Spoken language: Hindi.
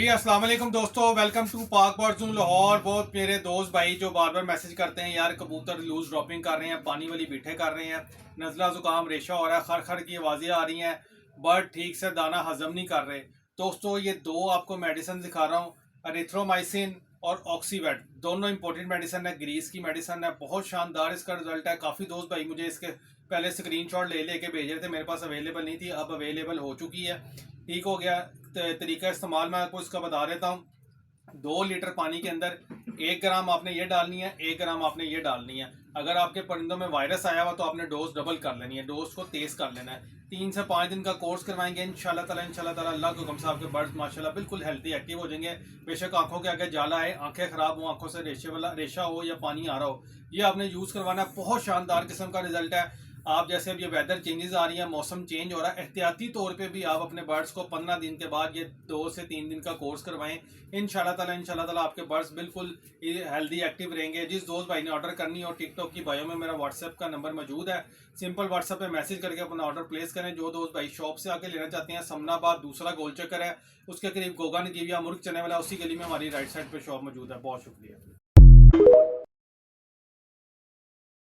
जी अस्सलाम वालेकुम दोस्तों, वेलकम टू पाक बर्ड्स लाहौर। बहुत मेरे दोस्त भाई जो बार बार मैसेज करते हैं, यार कबूतर लूज ड्रॉपिंग कर रहे हैं, पानी वाली बीठे कर रहे हैं, नज़ला ज़ुकाम रेशा हो रहा है, खर खर की आवाज़ें आ रही हैं, बर्ड ठीक से दाना हजम नहीं कर रहे। दोस्तों ये दो आपको मेडिसिन दिखा रहा हूँ, एरिथ्रोमाइसिन और ऑक्सीवेट, दोनों इंपॉर्टेंट मेडिसिन है, ग्रीस की मेडिसिन है, बहुत शानदार इसका रिजल्ट है। काफ़ी दोस्त भाई मुझे इसके पहले स्क्रीनशॉट ले लेके भेज रहे थे, मेरे पास अवेलेबल नहीं थी, अब अवेलेबल हो चुकी है, ठीक हो गया। तरीका इस्तेमाल मैं आपको इसका बता देता हूँ। 2 लीटर पानी के अंदर 1 ग्राम आपने ये डालनी है, 1 ग्राम आपने ये डालनी है। अगर आपके परिंदों में वायरस आया हुआ तो आपने डोज डबल कर लेनी है, डोज को तेज कर लेना है। 3 से 5 दिन का कोर्स करवाएंगे इंशाल्लाह ताला अल्लाह के हुक्म से आपके बर्ड्स माशाल्लाह बिल्कुल हेल्थी एक्टिव हो जाएंगे। बेशक आंखों के आगे जाला है, आंखें खराब हो, आंखों से रेशा हो या पानी आ रहा हो, ये आपने यूज करवाना है। बहुत शानदार किस्म का रिजल्ट है। आप जैसे अब ये वेदर चेंजेस आ रही है, मौसम चेंज हो रहा है, एहतियाती तौर पे भी आप अपने बर्ड्स को 15 दिन के बाद ये 2 से 3 दिन का कोर्स करवाएं। इंशाल्लाह ताला आपके बर्ड्स बिल्कुल हेल्दी एक्टिव रहेंगे। जिस दोस्त भाई ने ऑर्डर करनी हो, टिकटॉक की बायो में मेरा व्हाट्सएप का नंबर मौजूद है, सिंपल व्हाट्सएप पे मैसेज करके अपना ऑर्डर प्लेस करें। जो दोस्त भाई शॉप से आके लेना चाहते हैं, समनाबाद दूसरा गोल चक्कर है, उसके करीब गोगा नगीविया मुर्ग चने वाला, उसी गली में हमारी राइट साइड पे शॉप मौजूद है। बहुत शुक्रिया।